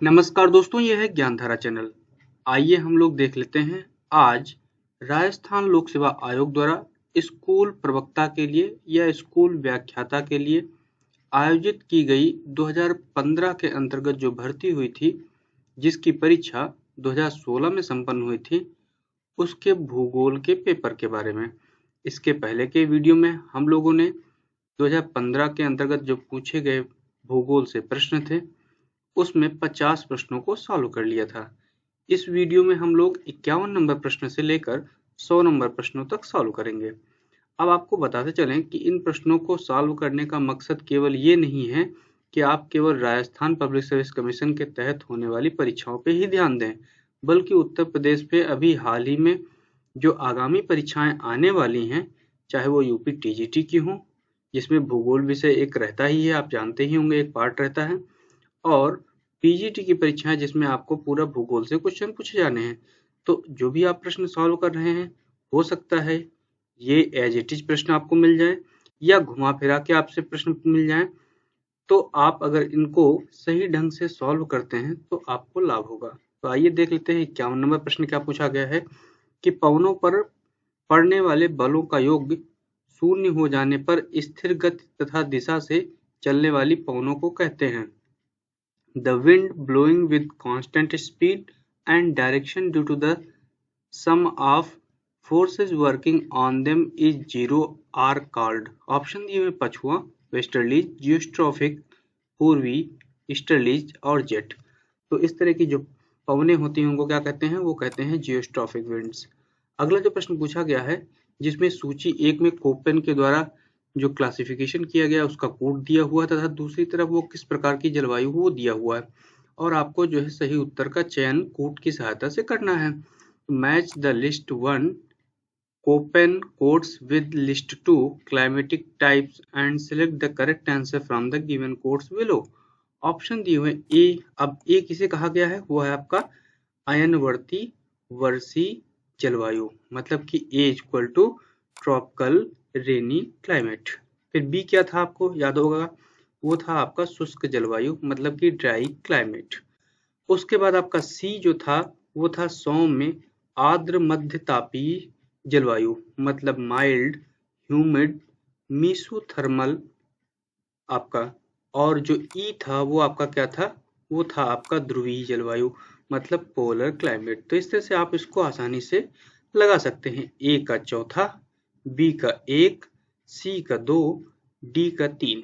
नमस्कार दोस्तों, यह है ज्ञानधारा चैनल। आइए हम लोग देख लेते हैं आज राजस्थान लोक सेवा आयोग द्वारा स्कूल प्रवक्ता के लिए या स्कूल व्याख्याता के लिए आयोजित की गई 2015 के अंतर्गत जो भर्ती हुई थी, जिसकी परीक्षा 2016 में संपन्न हुई थी, उसके भूगोल के पेपर के बारे में। इसके पहले के वीडियो में हम लोगों ने 2015 के अंतर्गत जो पूछे गए भूगोल से प्रश्न थे, उसमें 50 प्रश्नों को सॉल्व कर लिया था। इस वीडियो में हम लोग 51 नंबर प्रश्न से लेकर 100 नंबर प्रश्नों तक सॉल्व करेंगे। अब आपको बताते चलें कि इन प्रश्नों को सॉल्व करने का मकसद केवल ये नहीं है कि आप केवल राजस्थान पब्लिक सर्विस कमीशन के तहत होने वाली परीक्षाओं पे ही ध्यान दें, बल्कि उत्तर प्रदेश पे अभी हाल ही में जो आगामी परीक्षाएं आने वाली हैं, चाहे वो यूपी टीजीटी की हों, जिसमें भूगोल विषय एक रहता ही है, आप जानते ही होंगे, एक पार्ट रहता है, और पीजीटी की परीक्षाएं जिसमें आपको पूरा भूगोल से क्वेश्चन पूछे जाने हैं। तो जो भी आप प्रश्न सॉल्व कर रहे हैं, हो सकता है ये एज इट इज प्रश्न आपको मिल जाए या घुमा फिरा के आपसे प्रश्न मिल जाए। तो आप अगर इनको सही ढंग से सॉल्व करते हैं तो आपको लाभ होगा। तो आइए देख लेते हैं 51 नंबर प्रश्न क्या पूछा गया है कि पवनों पर पड़ने वाले बलों का योग शून्य हो जाने पर स्थिर गति तथा दिशा से चलने वाली पवनों को कहते हैं। The wind blowing with constant speed and direction due to the sum of forces working on them is zero are called। Option दिए हुए पछुआ, वेस्टर्लीज, जियोस्ट्रॉफिक, पूर्वी, ईस्टर्लीज और जेट। तो इस तरह की जो पवनें होती हैं उनको क्या कहते हैं? वो कहते हैं जियोस्ट्रॉफिक विंड्स। अगला जो प्रश्न पूछा गया है, जिसमें सूची 1 में कोपेन के द्वारा जो क्लासिफिकेशन किया गया उसका कोड दिया हुआ तथा दूसरी तरफ वो किस प्रकार की जलवायु वो दिया हुआ है, और आपको जो है सही उत्तर का चयन कोड की सहायता से करना है। Match the list 1 Koppen codes with list 2 climatic types and select the correct answer from the given codes below. Option दिए हुए ए। अब ए किसे कहा गया है? वो है आपका अयनवर्ती वर्षी जलवायु, मतलब कि A equal to tropical rainy climate. फिर बी क्या था आपको याद होगा? वो था आपका शुष्क जलवायु, मतलब कि ड्राई क्लाइमेट। उसके बाद आपका सी जो था वो था सौम्य आर्द्र मध्य तापीय जलवायु, मतलब माइल्ड ह्यूमिड मीसोथर्मल आपका। और जो ई था वो आपका क्या था? वो था आपका ध्रुवीय जलवायु, मतलब पोलर क्लाइमेट। तो इस तरह से आप इसको आसानी से लगा सकते हैं। ए का चौथा, बी का 1, सी का 2, डी का 3।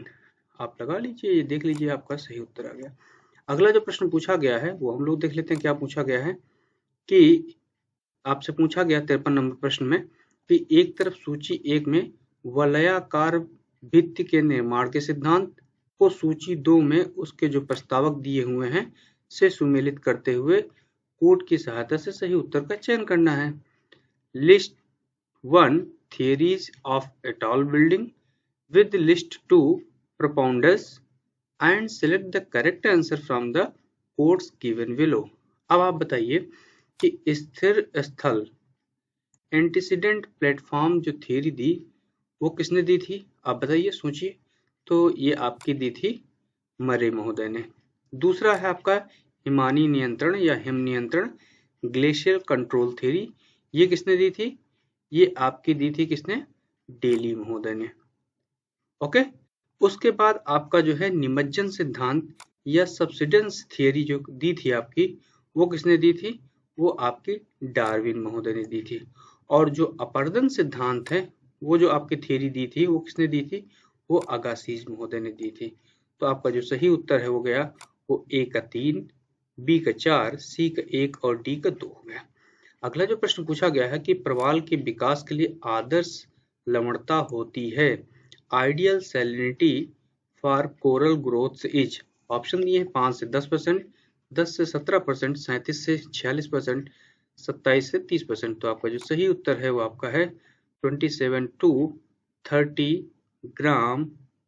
आप लगा लीजिए, ये देख लीजिए आपका सही उत्तर आ गया। अगला जो प्रश्न पूछा गया है वो हम लोग देख लेते हैं क्या पूछा गया है कि आपसे पूछा गया 53 नंबर प्रश्न में कि एक तरफ सूची 1 में वलयाकार भित्ति के निर्माण के सिद्धांत को सूची 2 में उसके जो प्रस्तावक दिए हुए हैं से सुमेलित करते हुए कोड की सहायता से सही उत्तर का चयन करना है। List 1 theories of a tall building with list 2 propounders and select the correct answer from the codes given below। अब आप बताइए कि स्थिर स्थल एंटीसीडेंट प्लेटफॉर्म जो थियरी दी वो किसने दी थी? आप बताइए, सोचिए। तो ये आपकी दी थी मरे महोदय ने। दूसरा है आपका हिमानी नियंत्रण या हिम नियंत्रण ग्लेशियर कंट्रोल थ्योरी, ये किसने दी थी? ये आपकी दी थी किसने? डेली महोदय ने। ओके। उसके बाद आपका जो है निमज्जन सिद्धांत या सब्सिडेंस थियरी जो दी थी आपकी, वो किसने दी थी? वो आपकी डार्विन महोदय ने दी थी। और जो अपर्दन सिद्धांत है वो जो आपकी थियरी दी थी वो किसने दी थी? वो अगासिज महोदय ने दी थी। तो आपका जो सही उत्तर है वो गया वो ए का 3, बी का 4, सी का 1 और डी का 2 हो गया। अगला जो प्रश्न पूछा गया है कि प्रवाल के विकास के लिए आदर्श लवणता होती है, ideal salinity for coral growth is. Option दिए हैं 5 से 10%, 10 से 17%, 37 से 46%, 27 से 30%। तो आपका जो सही उत्तर है वो आपका है 27 to 30 ग्राम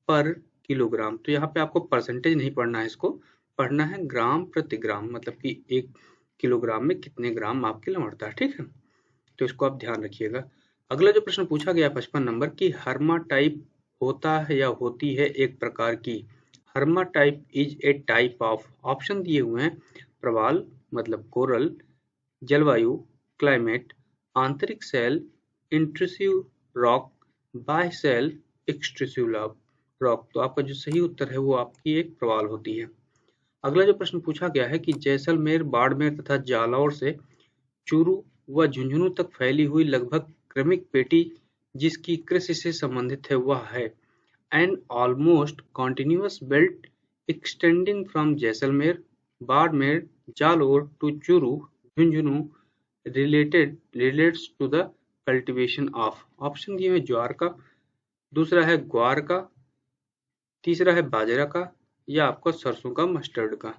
पर किलोग्राम। तो यहाँ पे आपको परसेंटेज नहीं पढ़ना है, इसको पढ़ना है ग्राम प्रति ग्राम, मतलब कि 1 किलोग्राम में कितने ग्राम आपकी लवणता है। ठीक है, तो इसको आप ध्यान रखिएगा। अगला जो प्रश्न पूछा गया 55 नंबर की हर्मा टाइप होता है या होती है एक प्रकार की hermatype is a type of, option दिए हुए हैं प्रवाल मतलब कोरल, जलवायु क्लाइमेट, आंतरिक सेल इंट्रूसिव रॉक, बाह्य सेल एक्सट्रूसिव रॉक। तो आपका जो सही उत्तर है वो आपकी एक प्रवाल होती है। अगला जो प्रश्न पूछा गया है कि जैसलमेर, बाड़मेर तथा जालौर से चूरू व झुंझुनू तक फैली हुई लगभग क्रमिक पेटी जिसकी कृषि से संबंधित है वह है an almost continuous belt extending from Jaisalmer, Barmer, Jalore to Churu, Jhunjhunu relates to the cultivation of. Option दिए हुए ज्वार का, दूसरा है ग्वार का, तीसरा है बाजरा का या आपका सरसों का, मस्टर्ड का।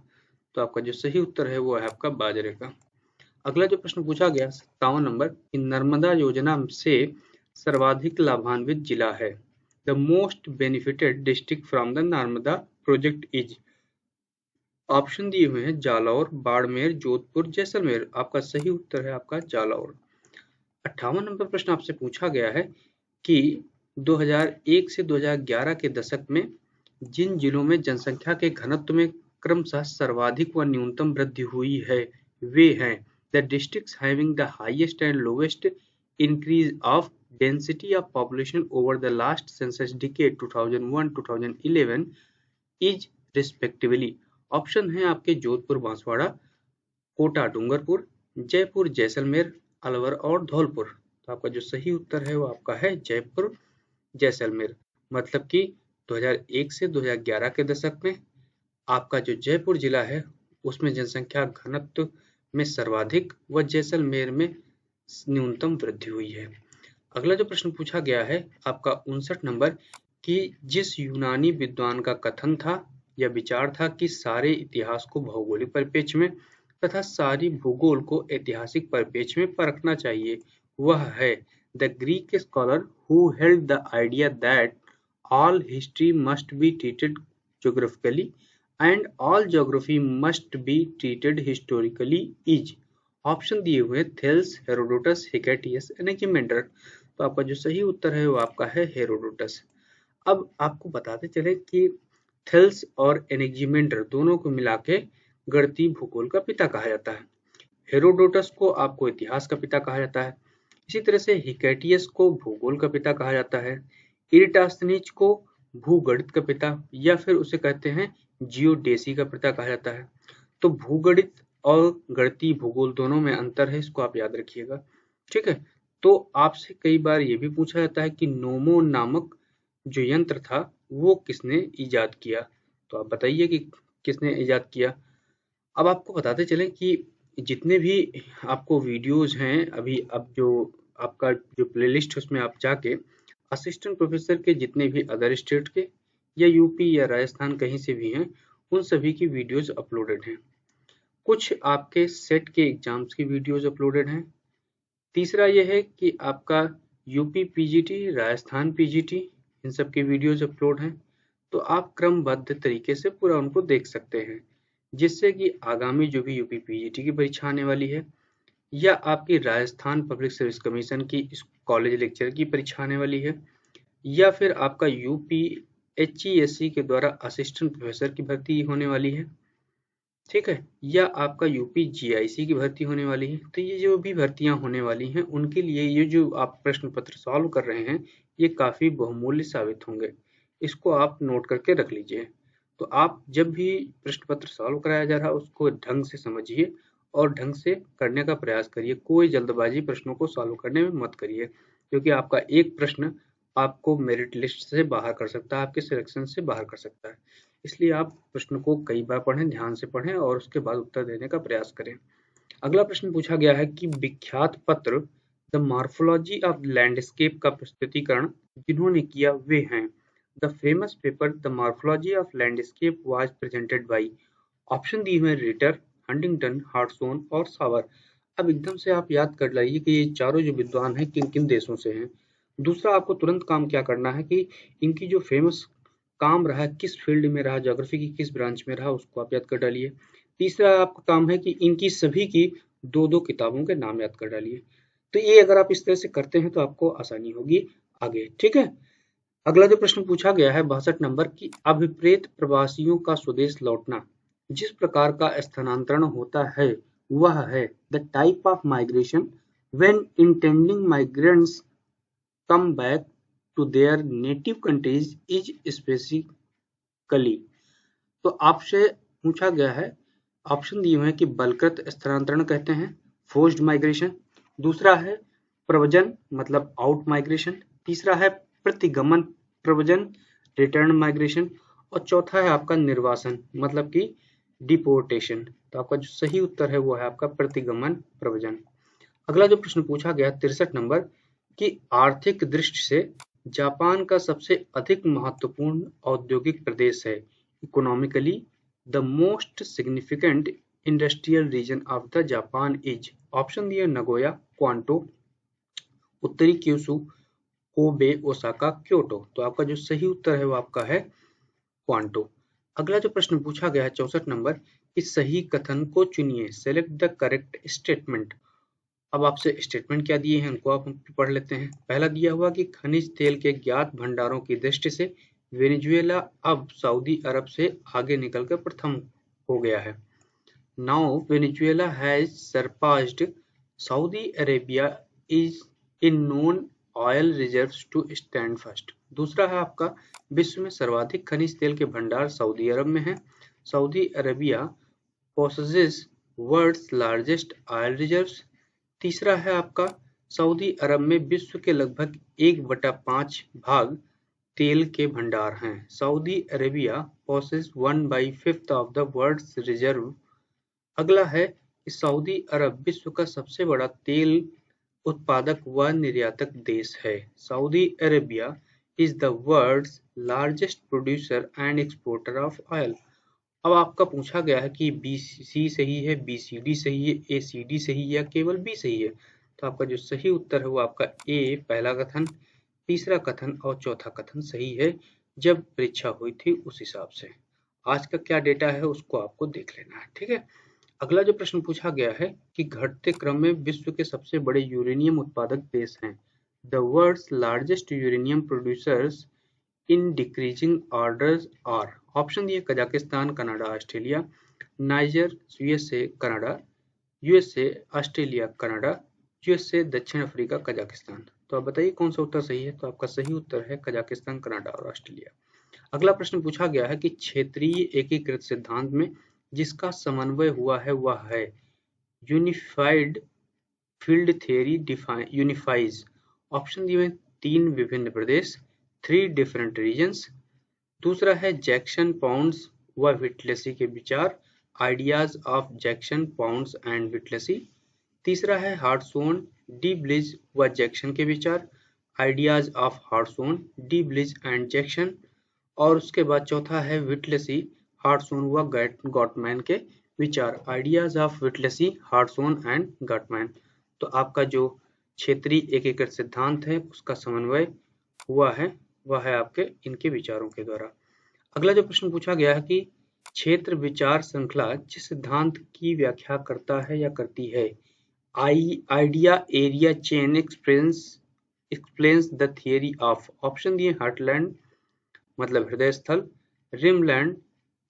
तो आपका जो सही उत्तर है वो है आपका बाजरे का। अगला जो प्रश्न पूछा गया 57 नंबर कि नर्मदा योजना से सर्वाधिक लाभान्वित जिला है। The most benefited district from the Narmada project is. Option दिए हुए हैं जालौर, बाड़मेर, जोधपुर, जैसलमेर। आपका सही उत्तर है आपका जालौर। 58 नंबर प्रश्न आपसे पूछा गया है कि 2001 से 2011 के दशक में जिन जिलों में जनसंख्या के घनत्व में क्रमशः सर्वाधिक व न्यूनतम वृद्धि हुई है वे हैं the districts having the highest and lowest increase of density of population over the last census decade 2001-2011 is respectively. Option है आपके जोधपुर बांसवाड़ा, कोटा डूंगरपुर, जयपुर जैसलमेर, अलवर और धौलपुर। तो आपका जो सही उत्तर है वो आपका है जयपुर जैसलमेर। मतलब कि 2001 से 2011 के दशक में आपका जो जयपुर जिला है उसमें जनसंख्या घनत्व में सर्वाधिक व जैसलमेर में न्यूनतम वृद्धि हुई है। अगला जो प्रश्न पूछा गया है आपका 59 नंबर कि जिस यूनानी विद्वान का कथन था या विचार था कि सारे इतिहास को भौगोलिक परिप्रेक्ष्य में तथा सारी भूगोल को ऐतिहासिक परिप्रेक्ष्य में परखना चाहिए वह है the Greek scholar who held the idea that all history must be treated geographically and all geography must be treated historically is। Option दिए हुए थेल्स, हेरोडोटस, हिकेटियस, एनाक्सिमेंडर। तो आपका जो सही उत्तर है वो आपका है हेरोडोटस। अब आपको बताते चले कि थेल्स और एनाक्सिमेंडर दोनों को मिला के गणितीय भूगोल का पिता कहा जाता है। हेरोडोटस को आपको इतिहास का पिता कहा जाता है। इसी तरह से हिकेटियस को भूगोल का पिता कहा जाता है। इराटोस्थेनीज को भूगणित का पिता या फिर उसे कहते हैं जियोडेसी का पिता कहा जाता है। तो भूगणित और गणितीय भूगोल दोनों में अंतर है, इसको आप याद रखिएगा। ठीक है, तो आपसे कई बार ये भी पूछा जाता है कि नोमो नामक जो यंत्र था वो किसने इजाद किया। तो आप बताइए कि किसने इजाद किया। अब आपको बताते चलें कि जितने भी आपको वीडियोज हैं अभी, अब जो आपका जो प्लेलिस्ट है उसमें आप जाके असिस्टेंट प्रोफेसर के जितने भी अदर स्टेट के या यूपी या राजस्थान कहीं से भी हैं उन सभी की वीडियोज अपलोडेड हैं। कुछ आपके सेट के एग्जाम्स की वीडियोज अपलोडेड हैं। तीसरा यह है कि आपका यूपी पीजीटी, राजस्थान पीजीटी, इन सब की वीडियोज अपलोड हैं। तो आप क्रमबद्ध तरीके से पूरा उनको देख सकते हैं जिससे कि आगामी जो भी यूपी पीजीटी की परीक्षा आने वाली है या आपकी राजस्थान पब्लिक सर्विस कमीशन की कॉलेज लेक्चर की परीक्षा आने वाली है या फिर आपका यूपी HESC के द्वारा असिस्टेंट प्रोफेसर की भर्ती होने वाली है, ठीक है, या आपका यूपी GIC की भर्ती होने वाली है। तो ये जो भी भर्तियां होने वाली हैं उनके लिए ये जो आप प्रश्न पत्र सॉल्व कर रहे हैं ये काफी बहुमूल्य साबित होंगे। इसको आप नोट करके रख लीजिए। तो आप जब भी प्रश्न पत्र सॉल्व कराया जा रहा है उसको ढंग से समझिए और ढंग से करने का प्रयास करिए। कोई जल्दबाजी प्रश्नों को सॉल्व करने में मत करिए क्योंकि आपका एक प्रश्न आपको मेरिट लिस्ट से बाहर कर सकता है, आपके सिलेक्शन से बाहर कर सकता है। इसलिए आप प्रश्न को कई बार पढ़ें, ध्यान से पढ़ें और उसके बाद उत्तर देने का प्रयास करें। अगला प्रश्न पूछा गया है कि विख्यात पत्र द मॉर्फोलॉजी ऑफ लैंडस्केप का प्रस्तुतिकरण जिन्होंने किया वे हैं। The famous paper the morphology of landscape was presented by. Option दी हुए रिटर, हंटिंगटन, हार्टसोन और सावर। अब एकदम से आप याद कर लाइए कि ये चारों जो विद्वान हैं किन किन देशों से हैं। दूसरा आपको तुरंत काम क्या करना है कि इनकी जो फेमस काम रहा, किस फील्ड में रहा, ज्योग्राफी की किस ब्रांच में रहा, उसको आप याद कर डालिए। तीसरा आपका काम है कि इनकी सभी की दो दो किताबों के नाम याद कर डालिए। तो ये अगर आप इस तरह से करते हैं तो आपको आसानी होगी आगे, ठीक है। अगला जो प्रश्न पूछा गया है 62 नंबर की अभिप्रेत प्रवासियों का स्वदेश लौटना जिस प्रकार का स्थानांतरण होता है वह है the type of migration when intending migrants come back to their native countries is specifically. तो आपसे पूछा गया है, ऑप्शन दिए हुए हैं कि बलकृत स्थानांतरण कहते हैं, फोर्स्ड माइग्रेशन, दूसरा है प्रव्रजन मतलब आउट माइग्रेशन, तीसरा है प्रतिगमन प्रव्रजन रिटर्न माइग्रेशन और चौथा है आपका निर्वासन मतलब कि डिपोर्टेशन। तो आपका जो सही उत्तर है वो है आपका प्रतिगमन प्रव्रजन। अगला जो प्रश्न पूछा गया 63 नंबर कि आर्थिक दृष्टि से जापान का सबसे अधिक महत्वपूर्ण औद्योगिक प्रदेश है। Economically the most significant industrial region of the Japan is. Option दिए नगोया, क्वांटो, उत्तरी क्यूशू, कोबे, ओसाका, क्योटो। तो आपका जो सही उत्तर है वो आपका है क्वांटो। अगला जो प्रश्न पूछा गया है 64 नंबर इस सही कथन को चुनिए, सेलेक्ट द करेक्ट स्टेटमेंट। अब आपसे स्टेटमेंट क्या दिए हैं उनको आप पढ़ लेते हैं। पहला दिया हुआ कि खनिज तेल के ज्ञात भंडारों की दृष्टि से वेनेजुएला अब सऊदी अरब से आगे निकलकर प्रथम हो गया है। Now Venezuela has surpassed Saudi Arabia is in known oil reserves to stand first. दूसरा है आपका विश्व में सर्वाधिक खनिज तेल के भंडार सऊदी अरब में है। Saudi Arabia possesses world's largest oil reserves. तीसरा है आपका सऊदी अरब में विश्व के लगभग 1/5 भाग तेल के भंडार हैं। Saudi Arabia possesses 1/5 of the world's reserve. अगला है कि सऊदी अरब विश्व का सबसे बड़ा तेल उत्पादक व निर्यातक देश है। Saudi Arabia is the world's largest producer and exporter of oil. अब आपका पूछा गया है कि BC सही है, BCD सही है, ACD सही है या केवल B सही है। तो आपका जो सही उत्तर है वो आपका A पहला कथन, तीसरा कथन और चौथा कथन सही है जब परीक्षा हुई थी उस हिसाब से। आज का क्या डेटा है उसको आपको देख लेना है, ठीक है। अगला जो प्रश्न पूछा गया है कि घटते क्रम में विश्व के सबसे बड़े यूरेनियम उत्पादक देश हैं। The world's largest uranium producers in decreasing orders are. Option दिए Kazakhstan, Canada, Australia, Niger, USA, Canada, USA, Australia, Canada, USA, दक्षिण अफ्रीका, कजाकिस्तान। तो आप बताइए कौन सा उत्तर सही है। तो आपका सही उत्तर है कजाकिस्तान, कनाडा और ऑस्ट्रेलिया। अगला प्रश्न पूछा गया है कि क्षेत्रीय एकीकृत सिद्धांत में जिसका समन्वय हुआ है वह है unified field theory unifies. Option दिए 3 विभिन्न प्रदेश, 3 डिफरेंट रीजन्स, दूसरा है जैक्सन पाउंड्स व व्हिटलेसी के विचार, ideas of Jackson Pounds and Whittlesey, तीसरा है हार्टसोन, डी ब्लिज व जैक्सन के विचार, ideas of Hartshorne, De Blij and Jackson, और उसके बाद चौथा है व्हिटलेसी, हार्टसोन व गॉटमैन के विचार, आइडियाज ऑफ व्हिटलेसी, हार्टसोन एंड गॉटमैन। तो आपका जो क्षेत्रीय एकीकृत सिद्धांत है उसका समन्वय हुआ है वह है आपके इनके विचारों के द्वारा। अगला जो प्रश्न पूछा गया है कि क्षेत्र विचार श्रृंखला जिस सिद्धांत की व्याख्या करता है या करती है। Idea area chain explains the theory of. Option दिए हार्टलैंड मतलब हृदय स्थल, रिमलैंड,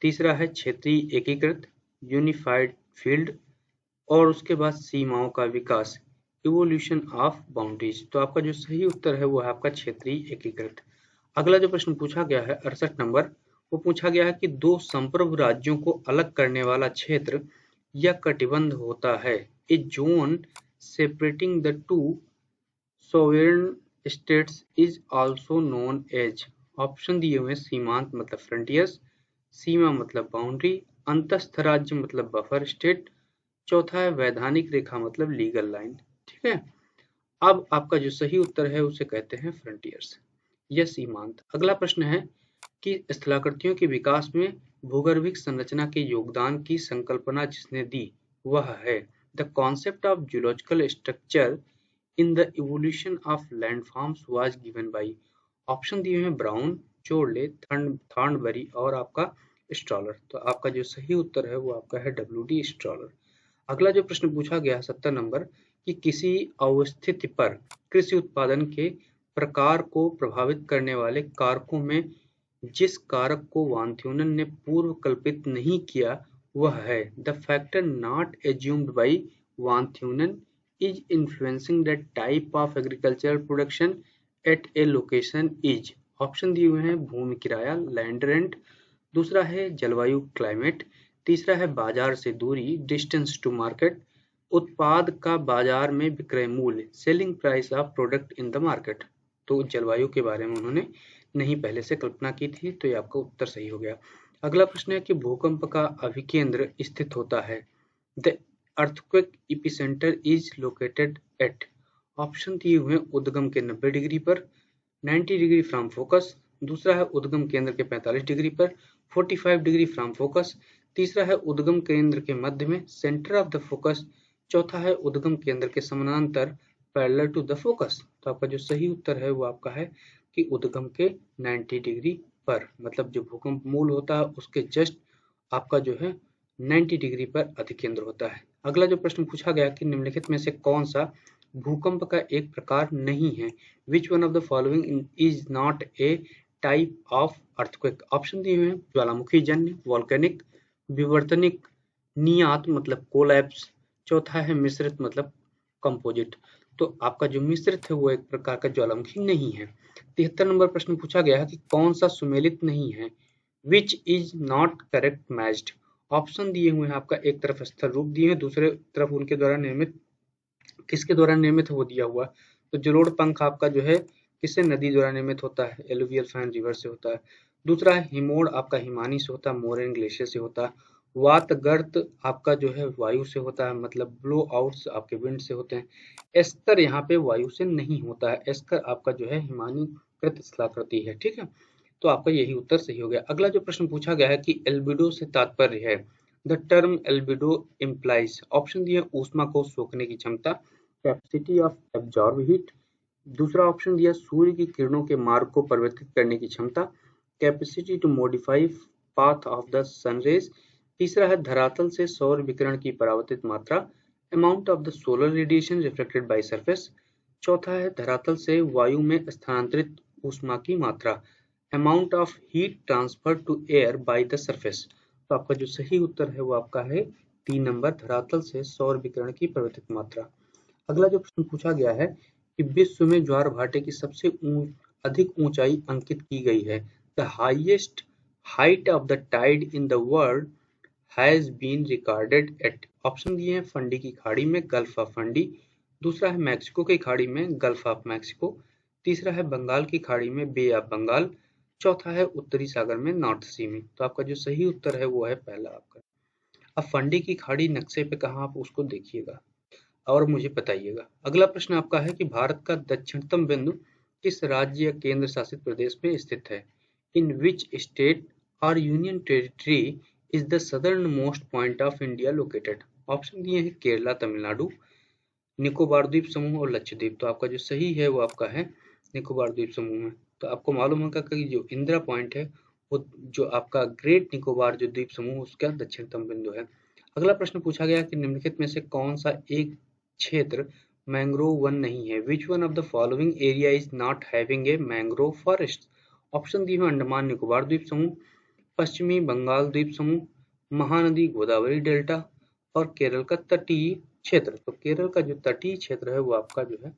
तीसरा है क्षेत्रीय एकीकृत यूनिफाइड फील्ड, और उसके बाद सीमाओं का विकास, इवोल्यूशन ऑफ बाउंड्रीज। तो आपका जो सही उत्तर है वो है आपका क्षेत्रीय एकीकृत। अगला जो प्रश्न पूछा गया है 68 नंबर, वो पूछा गया है कि 2 संप्रभु राज्यों को अलग करने वाला क्षेत्र या कटिबंध होता है। A zone separating the 2 sovereign states is also known as. Option दिए हुए सीमांत मतलब फ्रंटियर्स, सीमा मतलब बाउंड्री, अंतस्थ राज्य मतलब बफर स्टेट, चौथा है वैधानिक रेखा मतलब लीगल लाइन, ठीक है। अब आपका जो सही उत्तर है उसे कहते हैं फ्रंटियर्स या सीमांत। अगला प्रश्न है कि स्थलाकृतियों के विकास में भूगर्भिक संरचना के योगदान की संकल्पना जिसने दी वह है the concept of geological structure in the evolution of landforms was given by. Option दिए हैं ब्राउन, चोरले, थॉर्नबरी और आपका स्ट्रॉलर। तो आपका जो सही उत्तर है वो आपका है WD स्ट्रॉलर। अगला जो प्रश्न पूछा गया है 70 नंबर कि किसी अवस्थिति पर कृषि उत्पादन के प्रकार को प्रभावित करने वाले कारकों में जिस कारक को वान थ्यूनन ने पूर्व कल्पित नहीं किया वह है the factor not assumed by Von Thunen is influencing the type of agricultural production at a location is. Option दिए हुए हैं भूमि किराया लैंड रेंट, दूसरा है जलवायु क्लाइमेट, तीसरा है बाजार से दूरी डिस्टेंस टू मार्केट, उत्पाद का बाजार में विक्रय मूल्य selling price of product in the market. तो जलवायु के बारे में उन्होंने नहीं पहले से कल्पना की थी, तो ये आपका उत्तर सही हो गया। अगला प्रश्न है कि भूकंप का अभिकेंद्र स्थित होता है। The earthquake epicentre is located at. Option दिए हुए उद्गम के 90 डिग्री पर, 90 डिग्री फ्रॉम फोकस, दूसरा है उद्गम केंद्र के 45 डिग्री पर, 45 डिग्री फ्रॉम फोकस, तीसरा है उद्गम केंद्र के मध्य में सेंटर ऑफ द फोकस, चौथा है उद्गम केंद्र के समानांतर पैरेलल टू द फोकस। तो आपका जो सही उत्तर है वो आपका है कि उद्गम के 90 डिग्री पर, मतलब जो भूकंप मूल होता है उसके जस्ट आपका जो है 90 डिग्री पर अधिकेंद्र होता है। अगला जो प्रश्न पूछा गया कि निम्नलिखित में से कौन सा भूकंप का एक प्रकार नहीं है, which one of the following is not a type of earthquake. Option दिए हुए हैं ज्वालामुखी जन्य, वॉल्केनिक, विवर्तनिक, नियात मतलब कोलैप्स, चौथा है मिश्रित मतलब कंपोजिट। तो आपका जो मिश्रित है वो एक प्रकार का ज्वालामुखी नहीं है। 73 नंबर प्रश्न पूछा गया है कि कौन सा सुमेलित नहीं है, which is not correct matched. Option दिए हुए हैं आपका, एक तरफ स्थल रूप दिए हैं, दूसरे तरफ उनके द्वारा निर्मित, किसके द्वारा निर्मित है वो दिया हुआ। तो जलोढ़ पंख आपका जो है किससे नदी द्वारा निर्मित होता है, एलुवियल फैन रिवर से होता है। दूसरा है हिमोड़ आपका हिमानी से होता है, मोरेन ग्लेशियर से होता है। वातगर्त आपका जो है वायु से होता है, मतलब ब्लो आउट्स आपके विंड से होते हैं। एस्कर यहाँ पे वायु से नहीं होता है, एस्कर आपका जो है हिमानीकृत स्थलाकृति है, ठीक है। तो आपका यही उत्तर सही हो गया। अगला जो प्रश्न पूछा गया है कि एल्बिडो से तात्पर्य है। The term albedo implies. Option दिए ऊष्मा को सोखने की क्षमता, कैपेसिटी ऑफ एब्जॉर्ब हीट, दूसरा ऑप्शन दिया सूर्य की किरणों के मार्ग को परिवर्तित करने की क्षमता, capacity to modify path of the sun rays, तीसरा है धरातल से सौर विकिरण की परावर्तित मात्रा, amount of the solar radiation reflected by surface, चौथा है धरातल से वायु में स्थानांतरित ऊष्मा की मात्रा, amount of heat transfer to air by the surface. तो आपका जो सही उत्तर है वो आपका है 3 नंबर, धरातल से सौर विकिरण की परिवर्तित मात्रा। अगला जो प्रश्न पूछा गया है कि विश्व में ज्वार भाटे की सबसे अधिक ऊंचाई अंकित की गई है। The highest height of the tide in the world has been recorded at. Option दिए हैं फंडी की खाड़ी में, गल्फ ऑफ फंडी, दूसरा है मैक्सिको की खाड़ी में, गल्फ ऑफ मैक्सिको, तीसरा है बंगाल की खाड़ी में, बे ऑफ बंगाल, चौथा है उत्तरी सागर में, नॉर्थ सी में। तो आपका जो सही उत्तर है वो है पहला आपका। अब फंडी की खाड़ी नक्शे पे कहाँ आप उसको देखिएगा और मुझे बताइएगा। अगला प्रश्न आपका है कि भारत का दक्षिणतम बिंदु किस राज्य या केंद्र शासित प्रदेश में स्थित है। इन विच स्टेट और union territory is the southern most point of India located. Option दिए हैं केरला, तमिलनाडु, निकोबार द्वीप समूह और लक्षद्वीप। तो आपका जो सही है वो आपका है निकोबार द्वीप समूह में। तो आपको मालूम होगा कि जो इंदिरा पॉइंट है वो जो आपका ग्रेट निकोबार जो द्वीप समूह उसका दक्षिणतम बिंदु है। अगला प्रश्न पूछा गया कि निम्नलिखित में से कौन सा एक क्षेत्र मैंग्रोव वन नहीं है, which one of the following area is not having a mangrove forest. Option दिए हुए अंडमान निकोबार द्वीप समूह, पश्चिमी बंगाल द्वीप समूह, महानदी गोदावरी डेल्टा और केरल का तटीय क्षेत्र। तो केरल का जो तटीय क्षेत्र है वो आपका जो है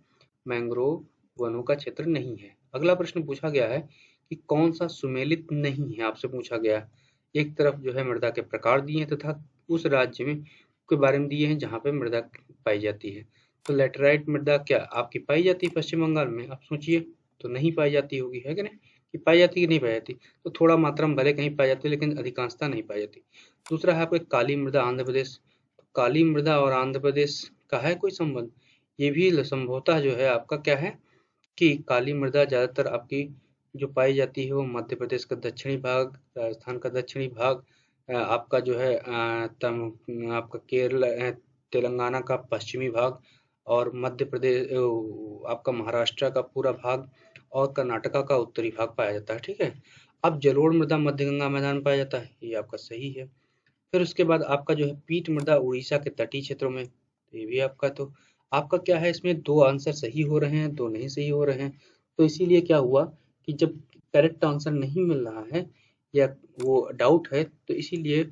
मैंग्रोव वनों का क्षेत्र नहीं है। अगला प्रश्न पूछा गया है कि कौन सा सुमेलित नहीं है, आपसे पूछा गया। एक तरफ जो है मृदा के प्रकार दिए हैं तथा उस राज्य में के बारे में दिए हैं जहाँ पे मृदा पाई जाती है। तो लेटराइट मृदा क्या आपकी पाई जाती है पश्चिम बंगाल में, आप सोचिए। तो नहीं पाई जाती होगी, है कि नहीं, कि पाई जाती कि नहीं पाई जाती। तो थोड़ा मात्रा में भले कहीं पाई जाती है लेकिन अधिकांशता नहीं पाई जाती। दूसरा है आपको काली मृदा आंध्र प्रदेश। काली मृदा और आंध्र प्रदेश का है कोई संबंध, ये भी संभवतः जो है आपका क्या है कि काली मृदा ज्यादातर आपकी जो पाई जाती है वो मध्य प्रदेश का दक्षिणी भाग, राजस्थान का दक्षिणी भाग, आपका जो है आपका केरल तेलंगाना का पश्चिमी भाग और मध्य प्रदेश आपका महाराष्ट्र का पूरा भाग और कर्नाटका का उत्तरी भाग पाया जाता है, ठीक है। अब जलोढ़ मृदा मध्य गंगा मैदान में पाया जाता है, ये आपका सही है। फिर उसके बाद आपका जो है पीट मृदा उड़ीसा के तटीय क्षेत्रों में, ये भी आपका। तो आपका क्या है, इसमें 2 आंसर सही हो रहे हैं, 2 नहीं सही हो रहे हैं। तो इसीलिए क्या हुआ कि जब करेक्ट आंसर नहीं मिल रहा है या वो डाउट है, तो इसीलिए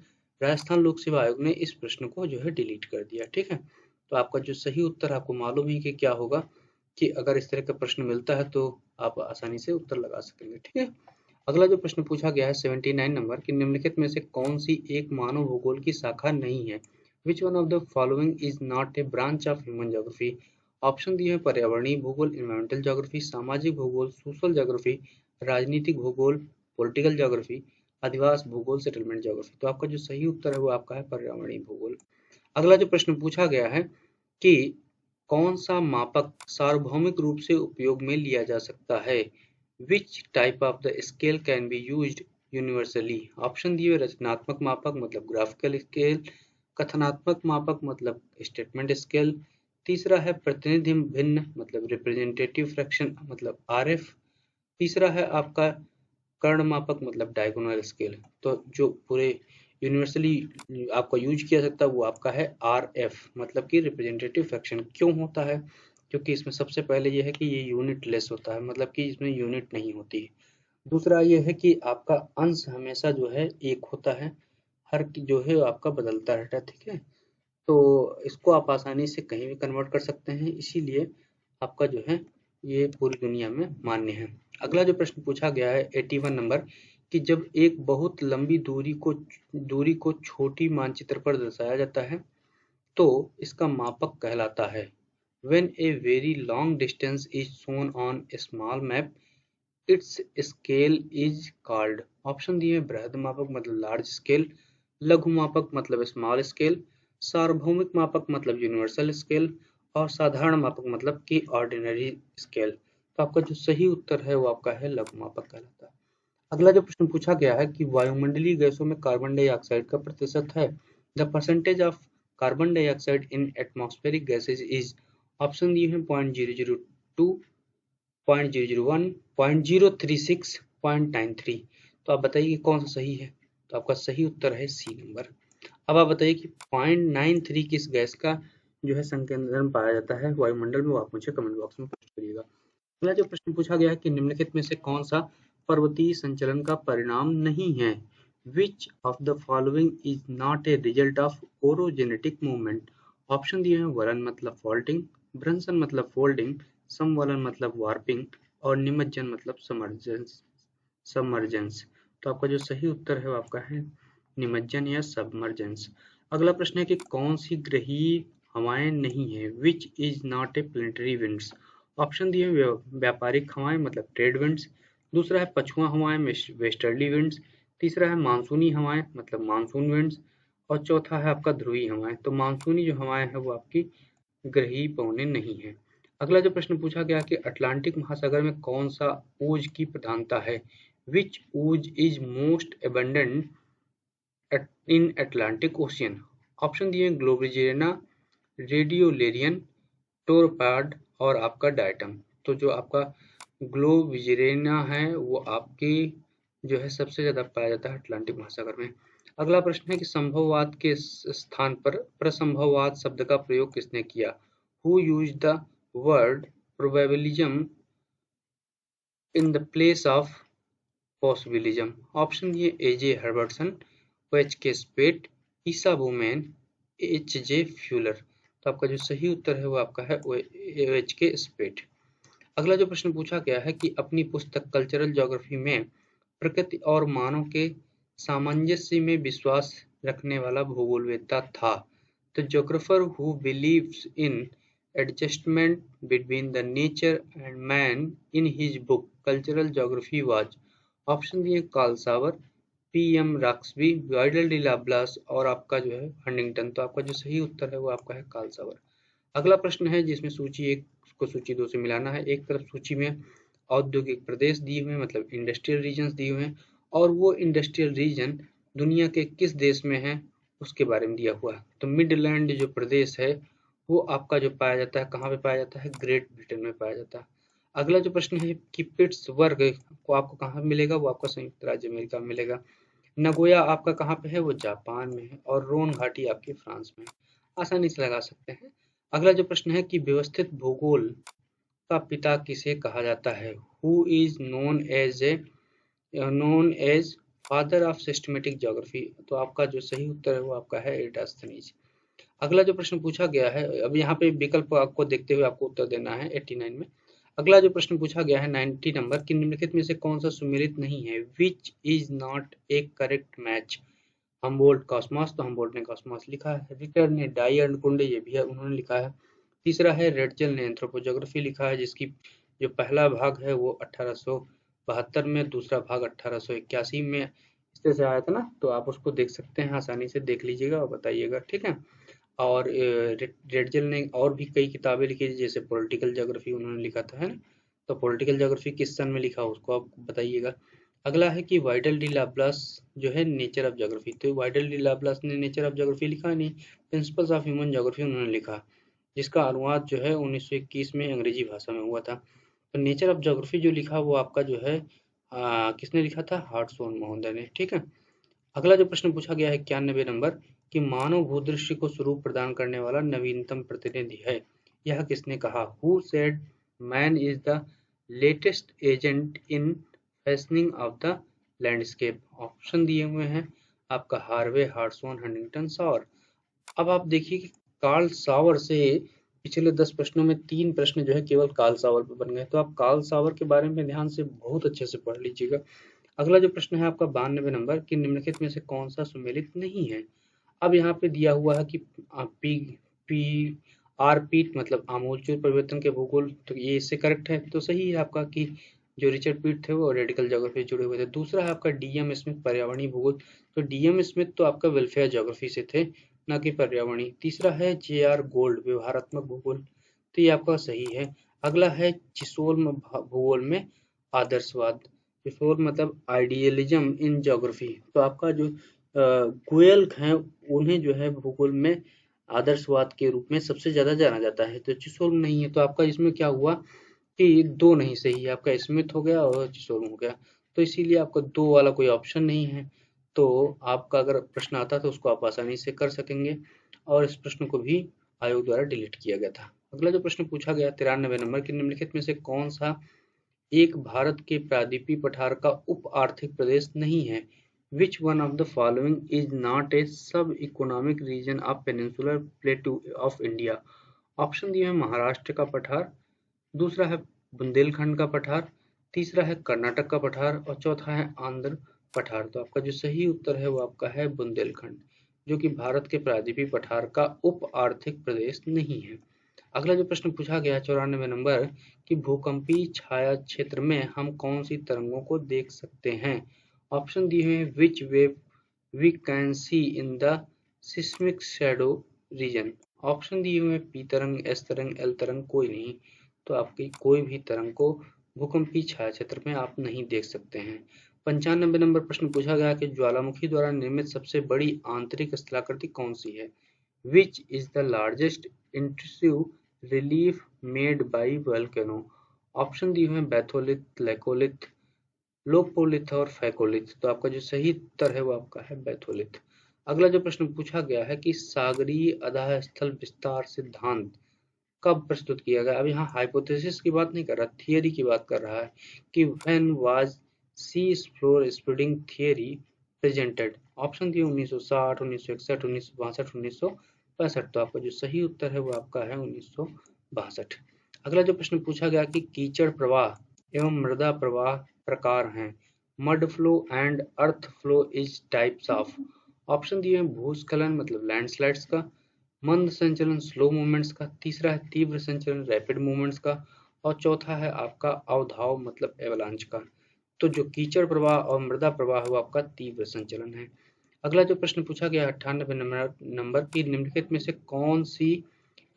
राजस्थान लोक सेवा आयोग ने इस प्रश्न को जो है डिलीट कर दिया। ठीक है, तो आपका जो सही उत्तर आपको मालूम ही कि क्या होगा, कि अगर इस तरह का प्रश्न मिलता है तो आप आसानी से उत्तर लगा सकेंगे। ठीक है, अगला जो प्रश्न पूछा गया है 79 नंबर कि निम्नलिखित में से कौन सी एक मानव भूगोल की शाखा नहीं है? Which one of the following is not a branch of human geography? Option दिए हैं पर्यावरणीय भूगोल, इन्वायरमेंटल ज्योग्राफी, सामाजिक भूगोल, सोशल ज्योग्राफी, राजनीतिक भूगोल, पॉलिटिकल ज्योग्राफी, अधिवास भूगोल, सेटलमेंट ज्योग्राफी। तो आपका जो सही उत्तर है वो आपका है पर्यावरणीय भूगोल। अगला जो प्रश्न पूछा गया है कि कौन सा मापक सार्वभौमिक रूप से उपयोग में लिया जा सकता है? Which type of the scale can be used universally? Option दिए हुए रचनात्मक मापक मतलब ग्राफिकल स्केल, कथनात्मक मापक मतलब स्टेटमेंट स्केल, तीसरा है प्रतिनिधि भिन्न मतलब रिप्रेजेंटेटिव फ्रैक्शन मतलब आरएफ, तीसरा है आपका कर्ण मापक मतलब डायगोनल स्केल। तो जो पूरे यूनिवर्सली आपका यूज किया सकता है वो आपका है आरएफ मतलब कि रिप्रेजेंटेटिव फ्रैक्शन। क्यों होता है? क्योंकि इसमें सबसे पहले ये है कि ये यूनिट लेस होता है, मतलब कि इसमें यूनिट नहीं होती है। दूसरा ये है कि आपका अंश हमेशा जो है एक होता है, हर जो है आपका बदलता रहता है। ठीक है, तो इसको आप आसानी से कहीं भी कन्वर्ट कर सकते हैं, इसीलिए आपका जो है ये पूरी दुनिया में मान्य है। अगला जो प्रश्न पूछा गया है 81 नंबर कि जब एक बहुत लंबी दूरी को छोटी मानचित्र पर दर्शाया जाता है तो इसका मापक कहलाता है। When a very long distance is shown on a small map, its scale is called। Option दिए हैं बृहद मापक मतलब लार्ज स्केल, लघु मापक मतलब स्मॉल स्केल, सार्वभौमिक मापक मतलब यूनिवर्सल स्केल और साधारण मापक मतलब कि ऑर्डिनरी स्केल। तो आपका जो सही उत्तर है वो आपका है लघु मापक कहलाता है। अगला जो प्रश्न पूछा गया है कि वायुमंडलीय गैसों में कार्बन डाइऑक्साइड का प्रतिशत है। The percentage of carbon dioxide in atmospheric gases is. Option दिए हैं 0.002, 0.001, 0.036, 0.93। तो आप बताइए कि कौन सा सही है? तो आपका सही उत्तर है सी नंबर। अब आप बताइए कि 0.93 किस गैस का जो है संकेंद्रण पाया जाता है वायुमंडल में, वो आप मुझे कमेंट बॉक्स में पोस्ट करिएगा। अगला जो प्रश्न पूछा गया है कि निम्नलिखित में से कौन सा पर्वतीय संचलन का परिणाम नहीं है? Which of the following is not a result of orogenetic movement? Option दिए हैं वलन मतलब फॉल्टिंग, भ्रंशन मतलब फोल्डिंग, समवलन मतलब वार्पिंग और निमज्जन मतलब सबमर्जेंस। तो आपका जो सही उत्तर है वो आपका है निमज्जन या सबमर्जेंस। अगला प्रश्न है कि कौन सी ग्रहीय हवाएं नहीं है? Which is not a planetary winds? Option दिए व्यापारिक हवाएं मतलब ट्रेड विंड्स, दूसरा है पछुआ हवाएं वेस्टर्ली विंड्स, तीसरा है मानसूनी हवाएं मतलब मानसून विंड्स और चौथा है आपका ध्रुवीय हवाएं। तो मानसूनी जो हवाएं हैं वो आपकी ग्रहीय पवनें नहीं है। अगला जो प्रश्न पूछा गया कि अटलांटिक महासागर में कौन सा ऊज की प्रधानता है? Which ooze is most abundant in Atlantic ocean? Option दिए ग्लोबिजेरिया, रेडियोलेरियन, टोरपाड और आपका डायटम। तो जो आपका ग्लोबिजेरिया है वो आपकी जो है सबसे ज्यादा पाया जाता है अटलांटिक महासागर में। अगला प्रश्न है कि संभववाद के स्थान पर प्रसंभववाद शब्द का प्रयोग किसने किया? Who used the word probabilism in the place of possibilism? Option दिए एजे हर्बर्टसन, एच के स्पेट, ईसा बुमेन, एच जे फ्यूलर। तो आपका जो सही उत्तर है वो आपका है एच के स्पेट। अगला जो प्रश्न पूछा गया है कि अपनी पुस्तक कल्चरल ज्योग्राफी में प्रकृति और मानव के सामंजस्य में विश्वास रखने वाला भूगोलवेत्ता था। The geographer who believes in adjustment between the nature and man in his book cultural geography was. Option दिए कार्ल सावर, पी.एम. रॉक्सबी, वाइडल डी लाप्लास और आपका जो है हंटिंगटन। तो आपका जो सही उत्तर है वो आपका है कार्ल सावर। अगला प्रश्न है जिसमें सूची 1 को सूची 2 से मिलाना है। एक तरफ सूची में औद्योगिक प्रदेश दिए हुए हैं मतलब इंडस्ट्रियल रीजन्स दिए हुए हैं और वो इंडस्ट्रियल रीजन दुनिया के किस देश में है उसके बारे में दिया हुआ है। तो मिडलैंड जो प्रदेश है वो आपका जो पाया जाता है कहाँ पे पाया जाता है? ग्रेट ब्रिटेन में पाया जाता है। अगला जो प्रश्न है कि पिट्सबर्ग को आपको कहाँ मिलेगा? वो आपका संयुक्त राज्य अमेरिका में मिलेगा। नगोया आपका कहाँ पे है? वो जापान में है और रोन घाटी आपकी फ्रांस में है। आसानी से लगा सकते हैं। अगला जो प्रश्न है कि व्यवस्थित भूगोल का पिता किसे कहा जाता है? Who is known as father of systematic geography. तो आपका जो सही उत्तर है वो आपका है एरास्टोनीज। अगला जो प्रश्न पूछा गया है, अब यहाँ पे विकल्प आपको देखते हुए आपको उत्तर देना है 89 में। अगला जो प्रश्न पूछा गया है 90 नंबर कि निम्नलिखित में से कौन सा सुमेलित नहीं है? Which is not A correct match? Humboldt Cosmos, तो हमबोल्ट ने कॉस्मॉस लिखा है। रिकर ने डाई एंड कुंडे, ये भी है उन्होंने लिखा है। तीसरा है रेडजल ने एंथ्रोपोजोग्राफी लिखा है, जिसकी जो पहला भाग है वो 1872 में, दूसरा भाग 1881 में इस तरह से आया था ना, तो आप उसको देख सकते हैं, आसानी से देख लीजिएगा और बताइएगा, ठीक है। और रेडजल ने और भी कई किताबें लिखी थी, जैसे पॉलिटिकल ज्योग्राफी उन्होंने लिखा था, है ना। तो पॉलिटिकल ज्योग्राफी किस सन में लिखा उसको आप बताइएगा। अगला है कि वाइटल डी लाप्लास जो है नेचर ऑफ ज्योग्राफी, तो वाइटल डी लाप्लास ने नेचर ऑफ ज्योग्राफी लिखा नहीं, प्रिंसिपल्स ऑफ ह्यूमन ज्योग्राफी उन्होंने लिखा, जिसका अनुवाद जो है 1921 में अंग्रेजी भाषा में हुआ था। तो नेचर ऑफ ज्योग्राफी जो लिखा वो आपका जो है किसने लिखा था? हार्टसोन महोदय ने, ठीक है। अगला जो प्रश्न पूछा गया है 91 नंबर कि मानव भूदृश्य को स्वरूप प्रदान करने वाला नवीनतम प्रतिनिधि है, यह किसने कहा? Who said man is the latest agent in fashioning of the landscape? Option दिए हुए हैं आपका हार्वे, हार्टसोन, हंटिंगटन, सॉर। अब आप देखिए कि कार्ल सावर से पिछले 10 प्रश्नों में 3 प्रश्न जो है केवल कार्ल सावर पे बन गए, तो आप कार्ल सावर के बारे में ध्यान से बहुत अच्छे से पढ़ लीजिएगा। अगला जो प्रश्न है आपका 92 नंबर कि निम्नलिखित में से कौन सा सुमेलित नहीं है? अब यहाँ पे दिया हुआ है कि पी पी आर पीट मतलब आमूलचूल परिवर्तन के भूगोल, तो ये इससे करेक्ट है, तो सही है आपका कि जो रिचर्ड पीट थे वो रेडिकल ज्योग्राफी से जुड़े हुए थे। दूसरा है आपका डीएम स्मिथ पर्यावरणीय भूगोल, तो डीएम स्मिथ तो आपका वेलफेयर ज्योग्राफी से थे, ना कि पर्यावरणीय। तीसरा है जे आर गोल्ड व्यवहारात्मक भूगोल, तो ये आपका सही है। अगला है चिसोल भूगोल में आदर्शवाद, चिसोल मतलब आइडियलिज्म इन ज्योग्राफी, तो आपका जो गोयल हैं उन्हें जो है भूगोल में आदर्शवाद के रूप में सबसे ज्यादा जाना जाता है, तो चिसोल नहीं है, तो आपका इसमें क्या हुआ कि दो नहीं सही है, आपका स्मिथ हो गया और चिसोल हो गया, तो इसीलिए आपका दो वाला कोई ऑप्शन नहीं है। तो आपका अगर प्रश्न आता तो उसको आप आसानी से कर सकेंगे, और इस प्रश्न को भी आयोग द्वारा डिलीट किया गया था। अगला जो प्रश्न पूछा गया 93 नंबर की निम्नलिखित में से कौन सा एक भारत के प्रायद्वीपीय पठार का उप आर्थिक प्रदेश नहीं है? Which one of the following is not a sub-economic region of peninsular plateau of India? Option दिए हैं महाराष्ट्र का पठार, दूसरा है बुंदेलखंड का पठार, तीसरा है कर्नाटक का पठार और चौथा है आंध्र पठार। तो आपका जो सही उत्तर है वो आपका है बुंदेलखंड, जो कि भारत के प्रायद्वीपीय पठार का उप आर्थिक प्रदेश नहीं है। अगला जो प्रश्न पूछा गया है 94 नंबर कि भूकंपीय छाया क्षेत्र में हम कौन सी तरंगों को देख सकते हैं? ऑप्शन दिए हुए हैं which wave we can see in the seismic shadow region. Option दिए हुए हैं पी तरंग, एस तरंग, एल तरंग, कोई नहीं, तो आपकी कोई भी तरंग को भूकंपीय छाया क्षेत्र में आप नहीं देख सकते हैं। 95 नंबर प्रश्न पूछा गया कि ज्वालामुखी द्वारा निर्मित सबसे बड़ी आंतरिक स्थलाकृति कौन सी है? Which is the largest intrusive relief made by volcano? Option दिए हुए हैं बैथोलिथ, लेकोलिथ, लोपोलिथ और फैकोलिथ, तो आपका जो सही उत्तर है वो आपका है बैथोलिथ। अगला जो प्रश्न पूछा गया है कि सागरीय अधाह स्थल विस्तार सिद्धांत कब प्रस्तुत किया गया? अब यहाँ हाइपोथेसिस की बात नहीं कर रहा, थियरी की बात कर रहा है कि when was sea floor spreading theory presented? Option दिए 1960, 1961, 1962, 1965, तो आपका जो सही उत्तर है वो आपका है 1962। अगला जो प्रश्न पूछा गया कि कीचड़ प्रवाह एवं मृदा प्रवाह प्रकार हैं, mud flow and earth flow is types of. Option दिए हैं भूस्खलन मतलब लैंडस्लाइड्स का, मंद संचलन स्लो मूवमेंट्स का, तीसरा है तीव्र संचलन रैपिड मूवमेंट्स का और चौथा है आपका अवधाव मतलब एवलांच का। तो जो कीचड़ प्रवाह और मृदा प्रवाह वो आपका तीव्र संचलन है। अगला जो प्रश्न पूछा गया 98 नंबर की निम्नलिखित में से कौन सी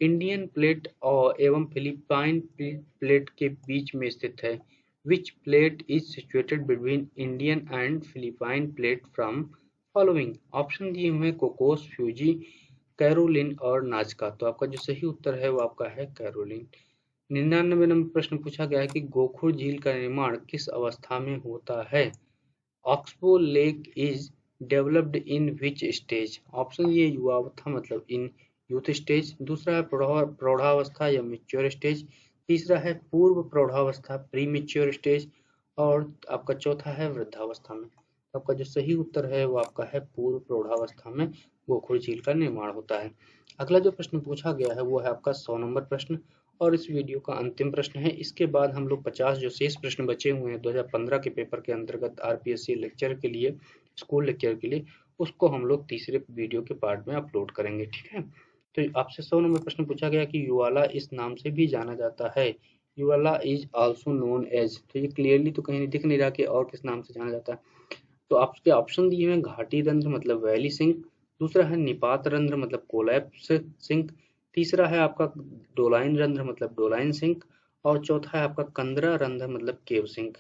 इंडियन प्लेट और एवं फिलिपाइन प्लेट के बीच में स्थित है? Which plate is situated between Indian and Philippine plate from following? Option दिए हुए कोकोस, फ्यूजी, कैरोलिन और नाजका, तो आपका जो सही उत्तर है वो आपका है कैरोलिन। 99 नंबर प्रश्न पूछा गया है कि गोखुर झील का निर्माण किस अवस्था में होता है? Oxbow lake is developed in which stage? Option ये युवावस्था मतलब इन यूथ स्टेज, दूसरा है प्रौढ़ावस्था या मैच्योर स्टेज, तीसरा है पूर्व प्रौढ़ावस्था, प्री मेच्योर स्टेज, और आपका चौथा है वृद्धावस्था में। तो आपका जो सही उत्तर है वो आपका है पूर्व प्रौढ़ावस्था में गोखुर झील का निर्माण होता है। अगला जो प्रश्न पूछा गया है वो है आपका 100 नंबर प्रश्न, और इस वीडियो का अंतिम प्रश्न है। इसके बाद हम लोग 50 जो शेष प्रश्न बचे हुए हैं 2015 के पेपर के अंतर्गत आरपीएससी लेक्चर के लिए, स्कूल लेक्चर के लिए, उसको हम लोग तीसरे वीडियो के पार्ट में अपलोड करेंगे, ठीक है। तो आपसे 100 नंबर प्रश्न पूछा गया कि युवाला इस नाम से भी जाना जाता है। युवाला इज आल्सो नोन एज, तो ये क्लियरली तो कहीं दिख नहीं रहा कि और किस नाम से जाना जाता है। तो आपके ऑप्शन दिए हुए हैं घाटी रंध्र मतलब वैली सिंक, दूसरा है निपात रंध्र मतलब कोलैप्स सिंक, तीसरा है आपका डोलाइन रंध्र मतलब डोलाइन सिंक, और चौथा है आपका कंदरा रंध्र मतलब केव सिंक।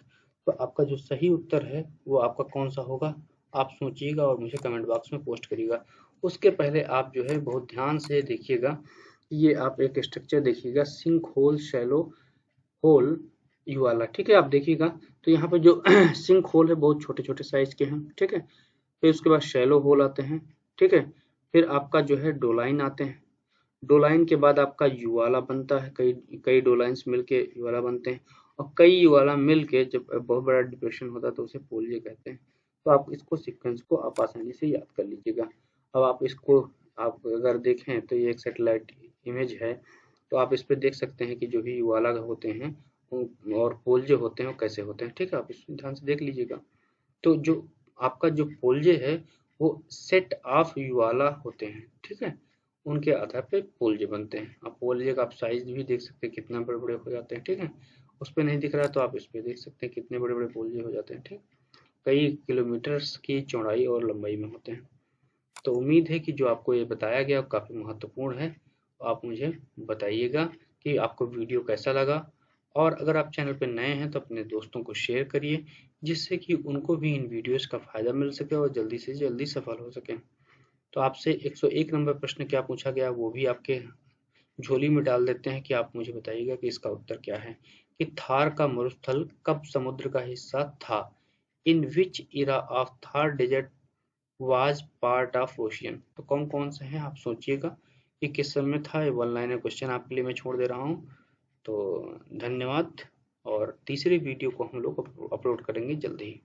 तो आपका जो सही उत्तर है वो आपका कौन सा होगा, आप सोचिएगा और मुझे कमेंट बॉक्स में पोस्ट करिएगा। उसके पहले आप जो है बहुत ध्यान से देखिएगा, ये आप एक स्ट्रक्चर देखिएगा, सिंक होल शैलो होल ये वाला, ठीक है। आप देखिएगा तो यहाँ पे जो सिंक होल है बहुत छोटे छोटे साइज के हैं, ठीक है। फिर उसके बाद शैलो होल आते हैं, ठीक है। फिर आपका जो है डोलाइन आते हैं, डोलाइन के बाद आपका युवाला बनता है, कई कई डोलाइंस मिलके युवाला बनते हैं, और कई युवाला मिलके जब बहुत बड़ा डिप्रेशन होता है तो उसे पोलियो कहते हैं। तो आप इसको सीक्वेंस को आप आसानी से याद कर लीजिएगा। अब आप इसको आप अगर देखें तो ये एक सैटेलाइट इमेज है, तो आप इस पे देख सकते हैं कि जो भी युवाला होते हैं और पोल्जे होते हैं वो कैसे होते हैं, ठीक है। आप इसको ध्यान से देख लीजिएगा। तो जो आपका जो पोल्जे है वो सेट ऑफ युवाला होते हैं, ठीक है। उनके आधार पे पोल्जे बनते हैं। आप पोल्जे का आप साइज भी देख सकते हैं कितना बड़े बड़े हो जाते हैं, ठीक है। उस पे नहीं दिख रहा तो आप इस पे देख सकते हैं कितने बड़े बड़े पोल्जे हो जाते हैं, ठीक। कई किलोमीटर्स की चौड़ाई और लंबाई में होते हैं। तो उम्मीद है कि जो आपको ये बताया गया काफ़ी महत्वपूर्ण है। आप मुझे बताइएगा कि आपको वीडियो कैसा लगा, और अगर आप चैनल पर नए हैं तो अपने दोस्तों को शेयर करिए, जिससे कि उनको भी इन वीडियोस का फ़ायदा मिल सके और जल्दी से जल्दी सफल हो सकें। तो आपसे 101 नंबर प्रश्न क्या पूछा गया वो भी आपके झोली में डाल देते हैं कि आप मुझे बताइएगा कि इसका उत्तर क्या है। कि थार का मरुस्थल कब समुद्र का हिस्सा था? In which era of Thar desert was part of ocean? तो कौन कौन से हैं आप सोचिएगा कि किस समय था। ये वन लाइनर क्वेश्चन आपके लिए मैं छोड़ दे रहा हूँ। तो धन्यवाद, और तीसरी वीडियो को हम लोग अपलोड करेंगे जल्दी ही।